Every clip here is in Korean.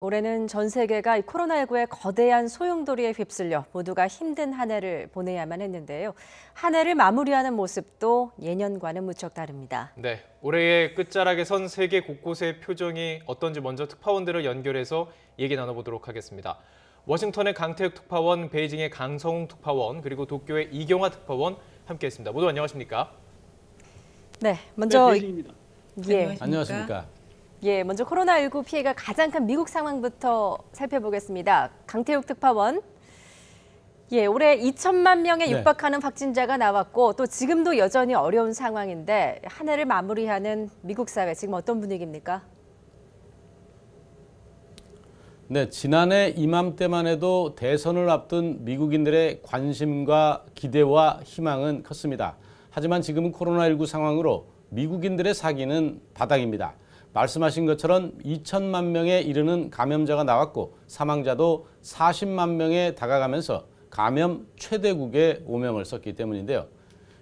올해는 전 세계가 이 코로나19의 거대한 소용돌이에 휩쓸려 모두가 힘든 한 해를 보내야만 했는데요. 한 해를 마무리하는 모습도 예년과는 무척 다릅니다. 네, 올해의 끝자락에 선 세계 곳곳의 표정이 어떤지 먼저 특파원들을 연결해서 얘기 나눠보도록 하겠습니다. 워싱턴의 강태혁 특파원, 베이징의 강성웅 특파원, 그리고 도쿄의 이경화 특파원 함께했습니다. 모두 안녕하십니까? 네, 먼저 베이징입니다. 안녕하십니까? 먼저 코로나19 피해가 가장 큰 미국 상황부터 살펴보겠습니다. 강태욱 특파원. 올해 2천만 명에 육박하는 확진자가 나왔고 또 지금도 여전히 어려운 상황인데 한 해를 마무리하는 미국 사회 지금 어떤 분위기입니까? 네, 지난해 이맘때만 해도 대선을 앞둔 미국인들의 관심과 기대와 희망은 컸습니다. 하지만 지금은 코로나19 상황으로 미국인들의 사기는 바닥입니다. 말씀하신 것처럼 2천만 명에 이르는 감염자가 나왔고 사망자도 40만 명에 다가가면서 감염 최대국에 오명을 썼기 때문인데요.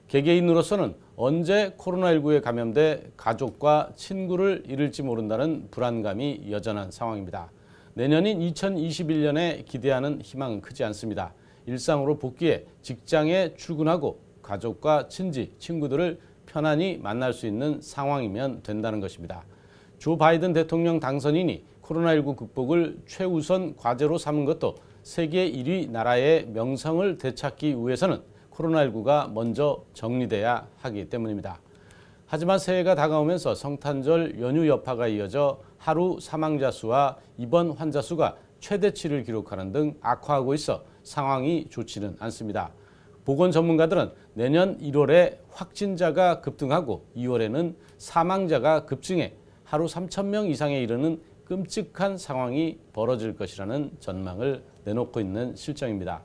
개개인으로서는 언제 코로나19에 감염돼 가족과 친구를 잃을지 모른다는 불안감이 여전한 상황입니다. 내년인 2021년에 기대하는 희망은 크지 않습니다. 일상으로 복귀해 직장에 출근하고 가족과 친지, 친구들을 편안히 만날 수 있는 상황이면 된다는 것입니다. 조 바이든 대통령 당선인이 코로나19 극복을 최우선 과제로 삼은 것도 세계 1위 나라의 명성을 되찾기 위해서는 코로나19가 먼저 정리돼야 하기 때문입니다. 하지만 새해가 다가오면서 성탄절 연휴 여파가 이어져 하루 사망자 수와 입원 환자 수가 최대치를 기록하는 등 악화하고 있어 상황이 좋지는 않습니다. 보건 전문가들은 내년 1월에 확진자가 급등하고 2월에는 사망자가 급증해 하루 3,000명 이상에 이르는 끔찍한 상황이 벌어질 것이라는 전망을 내놓고 있는 실정입니다.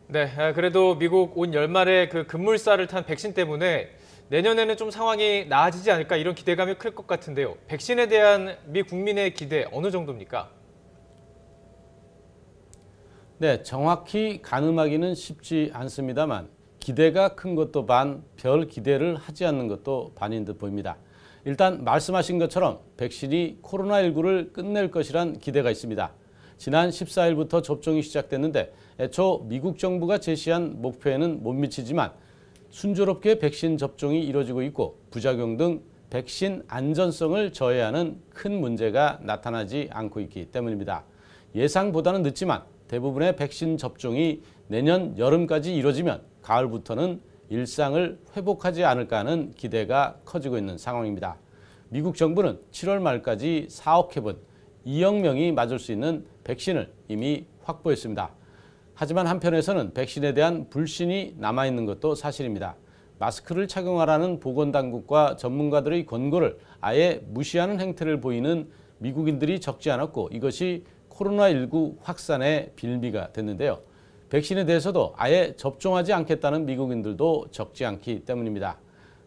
네, 그래도 미국 온 열말에 그 급물살을 탄 백신 때문에 내년에는 좀 상황이 나아지지 않을까 이런 기대감이 클 것 같은데요. 백신에 대한 미 국민의 기대 어느 정도입니까? 네, 정확히 가늠하기는 쉽지 않습니다만 기대가 큰 것도 반, 별 기대를 하지 않는 것도 반인 듯 보입니다. 일단 말씀하신 것처럼 백신이 코로나19를 끝낼 것이란 기대가 있습니다. 지난 14일부터 접종이 시작됐는데 애초 미국 정부가 제시한 목표에는 못 미치지만 순조롭게 백신 접종이 이루어지고 있고 부작용 등 백신 안전성을 저해하는 큰 문제가 나타나지 않고 있기 때문입니다. 예상보다는 늦지만 대부분의 백신 접종이 내년 여름까지 이루어지면 가을부터는 일상을 회복하지 않을까 하는 기대가 커지고 있는 상황입니다. 미국 정부는 7월 말까지 4억 회분, 2억 명이 맞을 수 있는 백신을 이미 확보했습니다. 하지만 한편에서는 백신에 대한 불신이 남아있는 것도 사실입니다. 마스크를 착용하라는 보건당국과 전문가들의 권고를 아예 무시하는 행태를 보이는 미국인들이 적지 않았고 이것이 코로나19 확산의 빌미가 됐는데요. 백신에 대해서도 아예 접종하지 않겠다는 미국인들도 적지 않기 때문입니다.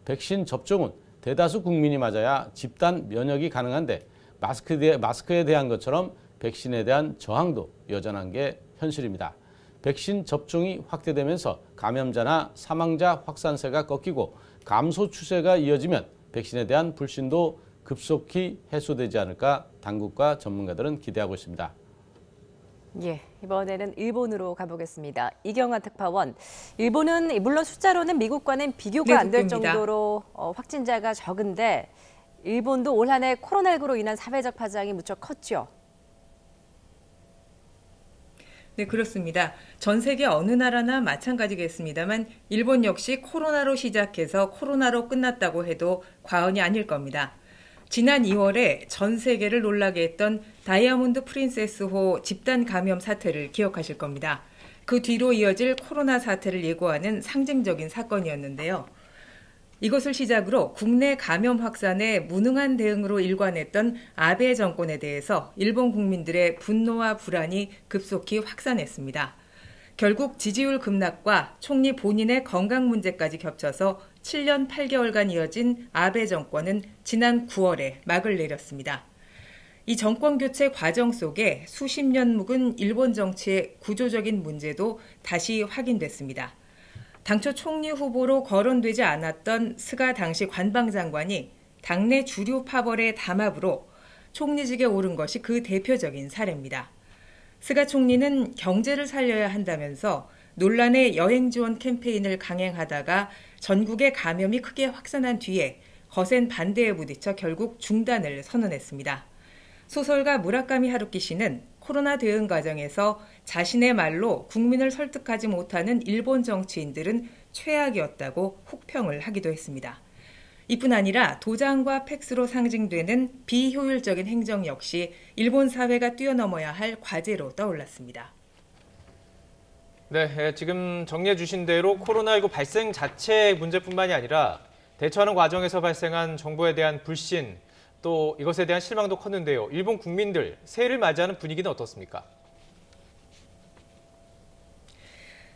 백신 접종은 대다수 국민이 맞아야 집단 면역이 가능한데 마스크에 대한 것처럼 백신에 대한 저항도 여전한 게 현실입니다. 백신 접종이 확대되면서 감염자나 사망자 확산세가 꺾이고 감소 추세가 이어지면 백신에 대한 불신도 급속히 해소되지 않을까 당국과 전문가들은 기대하고 있습니다. 이번에는 일본으로 가보겠습니다. 이경화 특파원. 일본은 물론 숫자로는 미국과는 비교가 안 될 정도로 확진자가 적은데 일본도 올 한 해 코로나19로 인한 사회적 파장이 무척 컸죠. 네, 그렇습니다. 전 세계 어느 나라나 마찬가지겠습니다만 일본 역시 코로나로 시작해서 코로나로 끝났다고 해도 과언이 아닐 겁니다. 지난 2월에 전 세계를 놀라게 했던 다이아몬드 프린세스호 집단 감염 사태를 기억하실 겁니다. 그 뒤로 이어질 코로나 사태를 예고하는 상징적인 사건이었는데요. 이것을 시작으로 국내 감염 확산에 무능한 대응으로 일관했던 아베 정권에 대해서 일본 국민들의 분노와 불안이 급속히 확산했습니다. 결국 지지율 급락과 총리 본인의 건강 문제까지 겹쳐서 7년 8개월간 이어진 아베 정권은 지난 9월에 막을 내렸습니다. 이 정권 교체 과정 속에 수십 년 묵은 일본 정치의 구조적인 문제도 다시 확인됐습니다. 당초 총리 후보로 거론되지 않았던 스가 당시 관방장관이 당내 주류 파벌의 담합으로 총리직에 오른 것이 그 대표적인 사례입니다. 스가 총리는 경제를 살려야 한다면서 논란의 여행 지원 캠페인을 강행하다가 전국에 감염이 크게 확산한 뒤에 거센 반대에 부딪혀 결국 중단을 선언했습니다. 소설가 무라카미 하루키 씨는 코로나 대응 과정에서 자신의 말로 국민을 설득하지 못하는 일본 정치인들은 최악이었다고 혹평을 하기도 했습니다. 이뿐 아니라 도장과 팩스로 상징되는 비효율적인 행정 역시 일본 사회가 뛰어넘어야 할 과제로 떠올랐습니다. 네, 지금 정리해 주신 대로 코로나19 발생 자체의 문제뿐만이 아니라 대처하는 과정에서 발생한 정부에 대한 불신, 또 이것에 대한 실망도 컸는데요. 일본 국민들 새해를 맞이하는 분위기는 어떻습니까?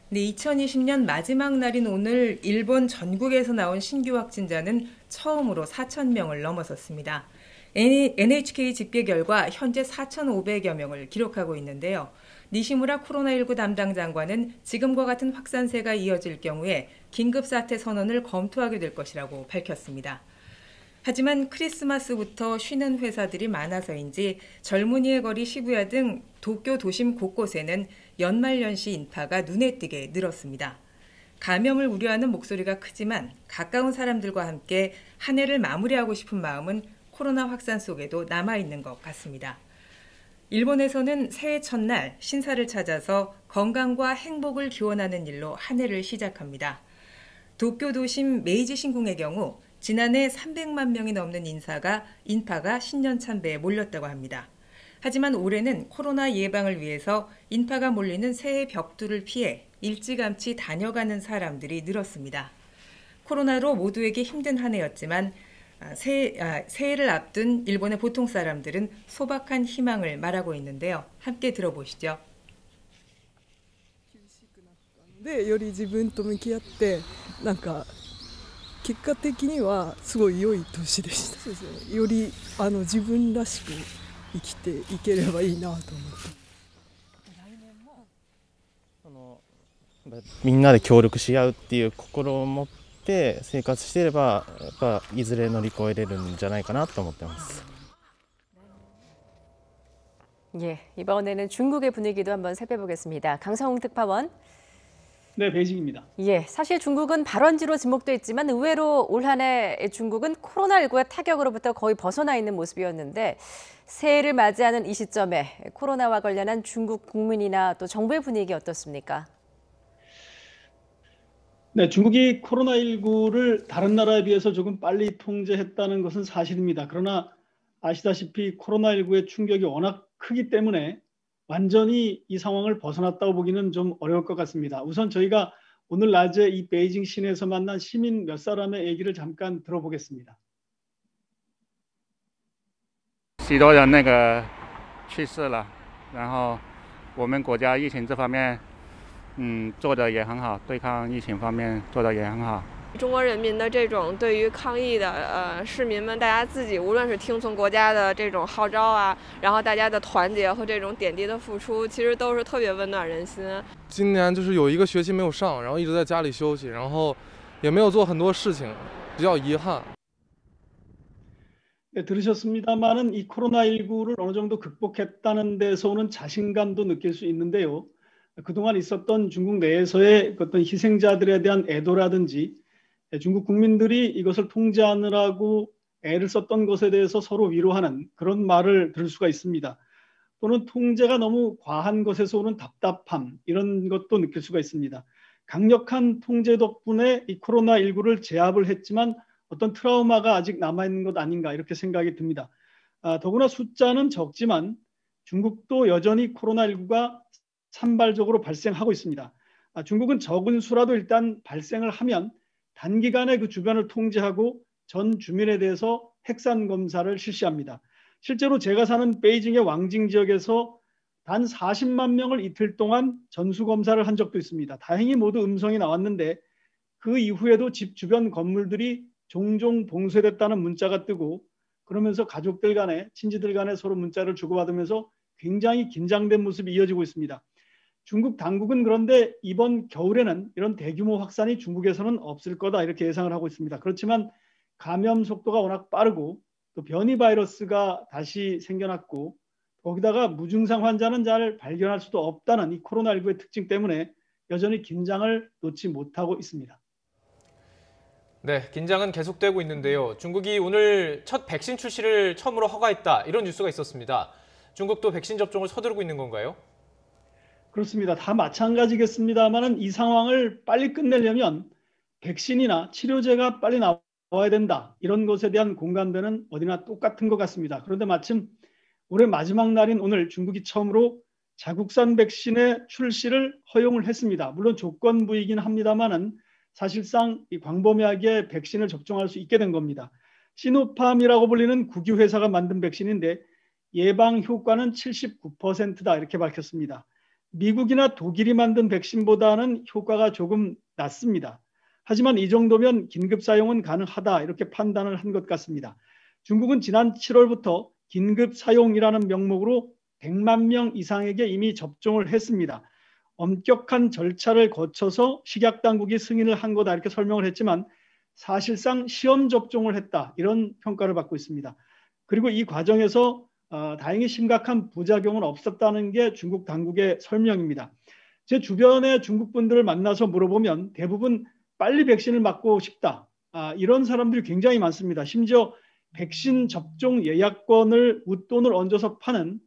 네, 2020년 마지막 날인 오늘 일본 전국에서 나온 신규 확진자는 처음으로 4,000명을 넘어섰습니다. NHK 집계 결과 현재 4,500여 명을 기록하고 있는데요. 니시무라 코로나19 담당 장관은 지금과 같은 확산세가 이어질 경우에 긴급사태 선언을 검토하게 될 것이라고 밝혔습니다. 하지만 크리스마스부터 쉬는 회사들이 많아서인지 젊은이의 거리 시부야 등 도쿄 도심 곳곳에는 연말연시 인파가 눈에 띄게 늘었습니다. 감염을 우려하는 목소리가 크지만 가까운 사람들과 함께 한 해를 마무리하고 싶은 마음은 코로나 확산 속에도 남아있는 것 같습니다. 일본에서는 새해 첫날 신사를 찾아서 건강과 행복을 기원하는 일로 한 해를 시작합니다. 도쿄 도심 메이지 신궁의 경우 지난해 300만 명이 넘는 인파가 신년 참배에 몰렸다고 합니다. 하지만 올해는 코로나 예방을 위해서 인파가 몰리는 새해 벽두를 피해 일찌감치 다녀가는 사람들이 늘었습니다. 코로나로 모두에게 힘든 한 해였지만 새해를 앞둔 일본의 보통 사람들은 소박한 희망을 말하고 있는데요. 함께 들어보시죠. でより自分と向き合ってなんか結果的にはすごい良い年でした。そうですね。より自分らしく生きていければいいなと思って。みんなで協力し合うっていう心を持って生活していればやっぱいずれ乗り越えれるんじゃないかなと思ってます。 예, 이번에는 중국의 분위기도 한번 살펴보겠습니다. 강성웅 특파원. 네, 베이징입니다. 예, 사실 중국은 발원지로 지목돼 있지만 의외로 올 한 해 중국은 코로나19의 타격으로부터 거의 벗어나 있는 모습이었는데 새해를 맞이하는 이 시점에 코로나와 관련한 중국 국민이나 또 정부의 분위기 어떻습니까? 네, 중국이 코로나19를 다른 나라에 비해서 조금 빨리 통제했다는 것은 사실입니다. 그러나 아시다시피 코로나19의 충격이 워낙 크기 때문에 완전히 이 상황을 벗어났다고 보기는 좀 어려울 것 같습니다. 우선 저희가 오늘 낮에 이 베이징 시내에서 만난 시민 몇 사람의 얘기를 잠깐 들어보겠습니다. 许多人去世了，然后我们国家疫情这方面，做得也很好，对抗疫情方面做得也很好。 中国人民的这种对于抗疫的市民们，大家自己无论是听从国家的这种号召啊，然后大家的团结和这种点滴的付出，其实都是特别温暖人心。今年就是有一个学期没有上，然后一直在家里休息，然后也没有做很多事情，比较遗憾。 네, 들으셨습니다만은 이 코로나19를 어느 정도 극복했다는 데서 오는 자신감도 느낄 수 있는데요. 그동안 있었던 중국 내에서의 어떤 희생자들에 대한 애도라든지 중국 국민들이 이것을 통제하느라고 애를 썼던 것에 대해서 서로 위로하는 그런 말을 들을 수가 있습니다. 또는 통제가 너무 과한 것에서 오는 답답함 이런 것도 느낄 수가 있습니다. 강력한 통제 덕분에 이 코로나19를 제압을 했지만 어떤 트라우마가 아직 남아있는 것 아닌가 이렇게 생각이 듭니다. 더구나 숫자는 적지만 중국도 여전히 코로나19가 산발적으로 발생하고 있습니다. 중국은 적은 수라도 일단 발생을 하면 단기간에 그 주변을 통제하고 전 주민에 대해서 핵산 검사를 실시합니다. 실제로 제가 사는 베이징의 왕징 지역에서 단 40만 명을 이틀 동안 전수 검사를 한 적도 있습니다. 다행히 모두 음성이 나왔는데 그 이후에도 집 주변 건물들이 종종 봉쇄됐다는 문자가 뜨고 그러면서 가족들 간에 친지들 간에 서로 문자를 주고받으면서 굉장히 긴장된 모습이 이어지고 있습니다. 중국 당국은 그런데 이번 겨울에는 이런 대규모 확산이 중국에서는 없을 거다 이렇게 예상을 하고 있습니다. 그렇지만 감염 속도가 워낙 빠르고 또 변이 바이러스가 다시 생겨났고 거기다가 무증상 환자는 잘 발견할 수도 없다는 이 코로나19의 특징 때문에 여전히 긴장을 놓지 못하고 있습니다. 네, 긴장은 계속되고 있는데요. 중국이 오늘 첫 백신 출시를 처음으로 허가했다, 이런 뉴스가 있었습니다. 중국도 백신 접종을 서두르고 있는 건가요? 그렇습니다. 다 마찬가지겠습니다만 이 상황을 빨리 끝내려면 백신이나 치료제가 빨리 나와야 된다. 이런 것에 대한 공감대는 어디나 똑같은 것 같습니다. 그런데 마침 올해 마지막 날인 오늘 중국이 처음으로 자국산 백신의 출시를 허용을 했습니다. 물론 조건부이긴 합니다만은 사실상 이 광범위하게 백신을 접종할 수 있게 된 겁니다. 시노팜이라고 불리는 국유 회사가 만든 백신인데 예방 효과는 79%다 이렇게 밝혔습니다. 미국이나 독일이 만든 백신보다는 효과가 조금 낮습니다. 하지만 이 정도면 긴급 사용은 가능하다 이렇게 판단을 한 것 같습니다. 중국은 지난 7월부터 긴급 사용이라는 명목으로 100만 명 이상에게 이미 접종을 했습니다. 엄격한 절차를 거쳐서 식약당국이 승인을 한 거다 이렇게 설명을 했지만 사실상 시험 접종을 했다 이런 평가를 받고 있습니다. 그리고 이 과정에서 다행히 심각한 부작용은 없었다는 게 중국 당국의 설명입니다. 제 주변의 중국 분들을 만나서 물어보면 대부분 빨리 백신을 맞고 싶다 이런 사람들이 굉장히 많습니다. 심지어 백신 접종 예약권을 웃돈을 얹어서 파는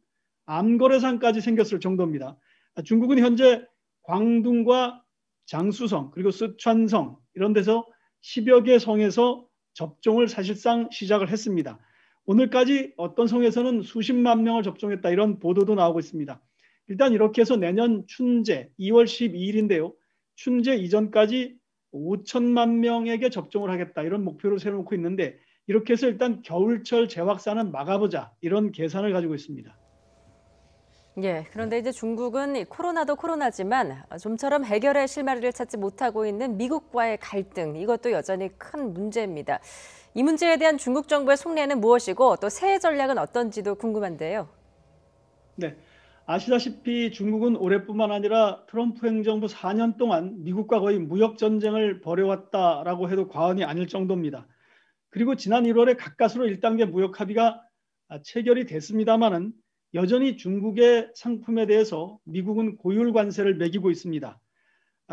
암거래상까지 생겼을 정도입니다. 중국은 현재 광둥과 장쑤성 그리고 쓰촨성 이런 데서 10여 개 성에서 접종을 사실상 시작을 했습니다. 오늘까지 어떤 성에서는 수십만 명을 접종했다 이런 보도도 나오고 있습니다. 일단 이렇게 해서 내년 춘제 2월 12일인데요. 춘제 이전까지 5천만 명에게 접종을 하겠다 이런 목표를 세워놓고 있는데 이렇게 해서 일단 겨울철 재확산은 막아보자 이런 계산을 가지고 있습니다. 예, 그런데 이제 중국은 코로나도 코로나지만 좀처럼 해결의 실마리를 찾지 못하고 있는 미국과의 갈등, 이것도 여전히 큰 문제입니다. 이 문제에 대한 중국 정부의 속내는 무엇이고 또 새 전략은 어떤지도 궁금한데요. 네, 아시다시피 중국은 올해뿐만 아니라 트럼프 행정부 4년 동안 미국과 거의 무역 전쟁을 벌여왔다라고 해도 과언이 아닐 정도입니다. 그리고 지난 1월에 가까스로 1단계 무역 합의가 체결이 됐습니다마는 여전히 중국의 상품에 대해서 미국은 고율 관세를 매기고 있습니다.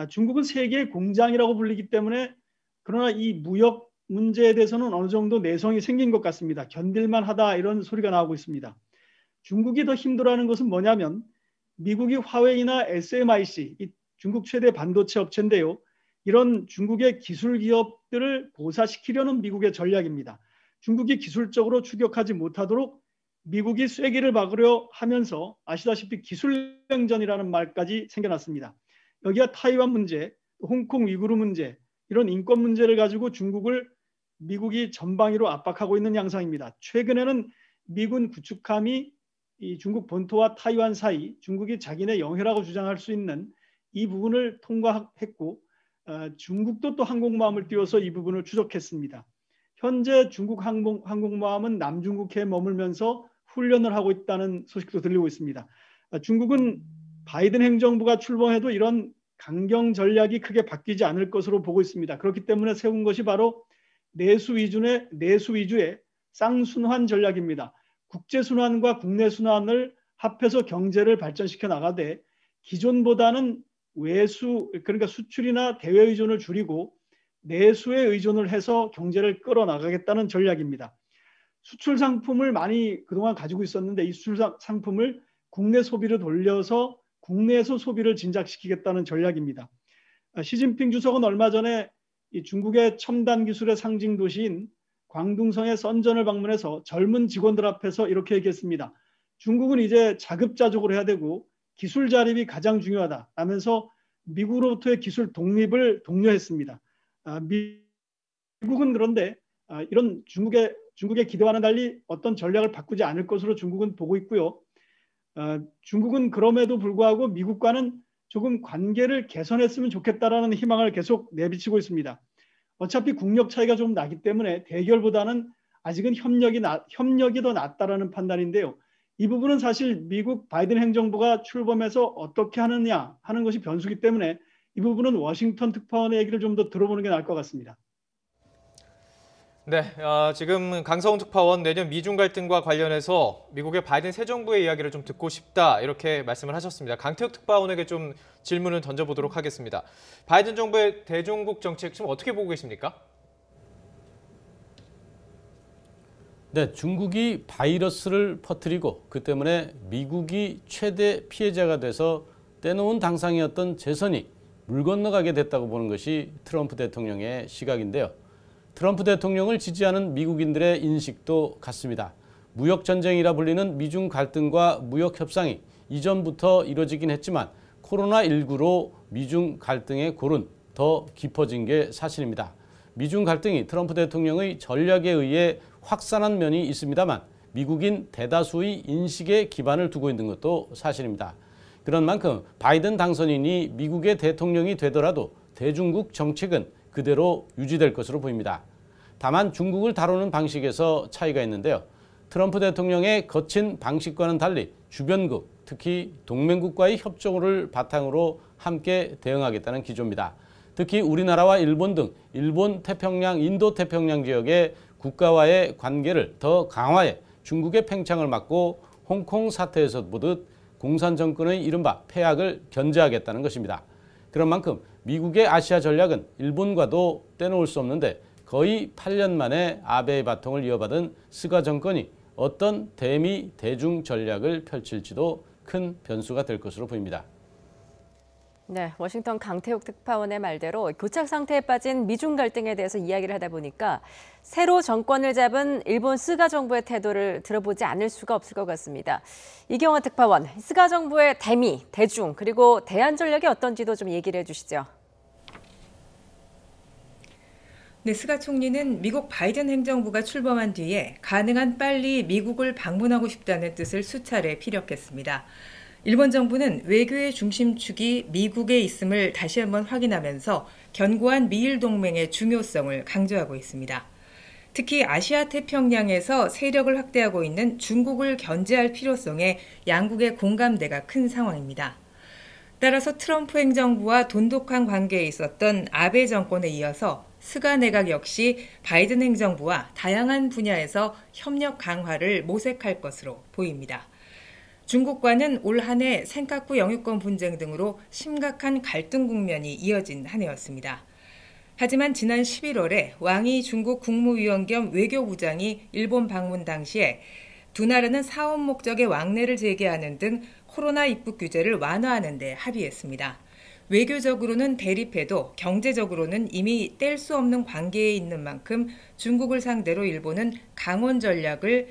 중국은 세계의 공장이라고 불리기 때문에 그러나 이 무역 문제에 대해서는 어느 정도 내성이 생긴 것 같습니다. 견딜만 하다 이런 소리가 나오고 있습니다. 중국이 더 힘들어하는 것은 뭐냐면 미국이 화웨이나 SMIC, 이 중국 최대 반도체 업체인데요. 이런 중국의 기술 기업들을 고사시키려는 미국의 전략입니다. 중국이 기술적으로 추격하지 못하도록 미국이 쐐기를 박으려 하면서 아시다시피 기술냉전이라는 말까지 생겨났습니다. 여기가 타이완 문제, 홍콩 위구르 문제, 이런 인권 문제를 가지고 중국을 미국이 전방위로 압박하고 있는 양상입니다. 최근에는 미군 구축함이 이 중국 본토와 타이완 사이 중국이 자기네 영해라고 주장할 수 있는 이 부분을 통과했고 중국도 또 항공모함을 띄워서 이 부분을 추적했습니다. 현재 중국 항공모함은 남중국해에 머물면서 훈련을 하고 있다는 소식도 들리고 있습니다. 중국은 바이든 행정부가 출범해도 이런 강경 전략이 크게 바뀌지 않을 것으로 보고 있습니다. 그렇기 때문에 세운 것이 바로 내수 위주의 쌍순환 전략입니다. 국제 순환과 국내 순환을 합해서 경제를 발전시켜 나가되 기존보다는 외수 그러니까 수출이나 대외 의존을 줄이고 내수에 의존을 해서 경제를 끌어나가겠다는 전략입니다. 수출 상품을 많이 그동안 가지고 있었는데 이 수출 상품을 국내 소비로 돌려서 국내에서 소비를 진작시키겠다는 전략입니다. 시진핑 주석은 얼마 전에 이 중국의 첨단 기술의 상징 도시인 광둥성의 선전을 방문해서 젊은 직원들 앞에서 이렇게 얘기했습니다. 중국은 이제 자급자족을 해야 되고 기술 자립이 가장 중요하다 하면서 미국으로부터의 기술 독립을 독려했습니다. 미국은 그런데 이런 중국의 기대와는 달리 어떤 전략을 바꾸지 않을 것으로 중국은 보고 있고요. 중국은 그럼에도 불구하고 미국과는 조금 관계를 개선했으면 좋겠다라는 희망을 계속 내비치고 있습니다. 어차피 국력 차이가 좀 나기 때문에 대결보다는 아직은 협력이 더 낫다라는 판단인데요. 이 부분은 사실 미국 바이든 행정부가 출범해서 어떻게 하느냐 하는 것이 변수기 때문에 이 부분은 워싱턴 특파원의 얘기를 좀 더 들어보는 게 나을 것 같습니다. 네, 지금 강성훈 특파원 내년 미중 갈등과 관련해서 미국의 바이든 새 정부의 이야기를 좀 듣고 싶다 이렇게 말씀을 하셨습니다. 강태욱 특파원에게 좀 질문을 던져보도록 하겠습니다. 바이든 정부의 대중국 정책 지금 어떻게 보고 계십니까? 네, 중국이 바이러스를 퍼뜨리고 그 때문에 미국이 최대 피해자가 돼서 떼놓은 당상이었던 재선이 물 건너가게 됐다고 보는 것이 트럼프 대통령의 시각인데요. 트럼프 대통령을 지지하는 미국인들의 인식도 같습니다. 무역전쟁이라 불리는 미중 갈등과 무역협상이 이전부터 이뤄지긴 했지만 코로나19로 미중 갈등의 골은 더 깊어진 게 사실입니다. 미중 갈등이 트럼프 대통령의 전략에 의해 확산한 면이 있습니다만 미국인 대다수의 인식에 기반을 두고 있는 것도 사실입니다. 그런 만큼 바이든 당선인이 미국의 대통령이 되더라도 대중국 정책은 그대로 유지될 것으로 보입니다. 다만 중국을 다루는 방식에서 차이가 있는데요. 트럼프 대통령의 거친 방식과는 달리 주변국, 특히 동맹국과의 협조를 바탕으로 함께 대응하겠다는 기조입니다. 특히 우리나라와 일본 등 일본 태평양, 인도 태평양 지역의 국가와의 관계를 더 강화해 중국의 팽창을 막고 홍콩 사태에서 보듯 공산 정권의 이른바 폐악을 견제하겠다는 것입니다. 그런 만큼 미국의 아시아 전략은 일본과도 떼놓을 수 없는데 거의 8년 만에 아베의 바통을 이어받은 스가 정권이 어떤 대미 대중 전략을 펼칠지도 큰 변수가 될 것으로 보입니다. 네, 워싱턴 강태욱 특파원의 말대로 교착 상태에 빠진 미중 갈등에 대해서 이야기를 하다 보니까 새로 정권을 잡은 일본 스가 정부의 태도를 들어보지 않을 수가 없을 것 같습니다. 이경화 특파원, 스가 정부의 대미, 대중, 그리고 대안 전략이 어떤지도 좀 얘기를 해주시죠. 네, 스가 총리는 미국 바이든 행정부가 출범한 뒤에 가능한 빨리 미국을 방문하고 싶다는 뜻을 수차례 피력했습니다. 일본 정부는 외교의 중심축이 미국에 있음을 다시 한번 확인하면서 견고한 미일 동맹의 중요성을 강조하고 있습니다. 특히 아시아 태평양에서 세력을 확대하고 있는 중국을 견제할 필요성에 양국의 공감대가 큰 상황입니다. 따라서 트럼프 행정부와 돈독한 관계에 있었던 아베 정권에 이어서 스가 내각 역시 바이든 행정부와 다양한 분야에서 협력 강화를 모색할 것으로 보입니다. 중국과는 올 한 해 센카쿠 영유권 분쟁 등으로 심각한 갈등 국면이 이어진 한 해였습니다. 하지만 지난 11월에 왕이 중국 국무위원 겸 외교부장이 일본 방문 당시에 두 나라는 사업 목적의 왕래를 재개하는 등 코로나 입국 규제를 완화하는 데 합의했습니다. 외교적으로는 대립해도 경제적으로는 이미 뗄 수 없는 관계에 있는 만큼 중국을 상대로 일본은 강원 전략을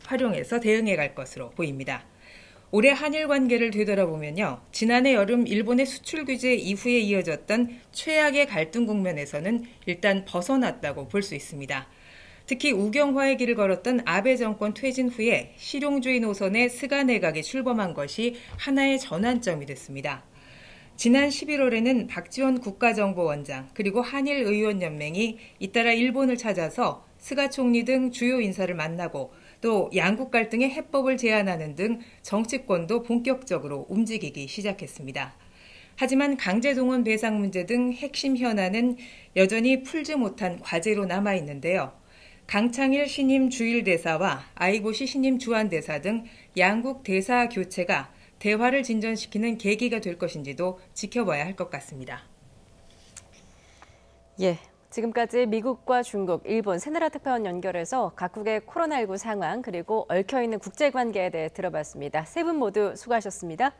활용해서 대응해 갈 것으로 보입니다. 올해 한일 관계를 되돌아보면요. 지난해 여름 일본의 수출 규제 이후에 이어졌던 최악의 갈등 국면에서는 일단 벗어났다고 볼 수 있습니다. 특히 우경화의 길을 걸었던 아베 정권 퇴진 후에 실용주의 노선의 스가 내각이 출범한 것이 하나의 전환점이 됐습니다. 지난 11월에는 박지원 국가정보원장 그리고 한일의원연맹이 잇따라 일본을 찾아서 스가 총리 등 주요 인사를 만나고 또 양국 갈등의 해법을 제안하는 등 정치권도 본격적으로 움직이기 시작했습니다. 하지만 강제동원 배상 문제 등 핵심 현안은 여전히 풀지 못한 과제로 남아있는데요. 강창일 신임 주일대사와 아이고시 신임 주한대사 등 양국 대사 교체가 대화를 진전시키는 계기가 될 것인지도 지켜봐야 할 것 같습니다. 예. 지금까지 미국과 중국, 일본 세 나라 특파원 연결해서 각국의 코로나19 상황 그리고 얽혀있는 국제관계에 대해 들어봤습니다. 세 분 모두 수고하셨습니다.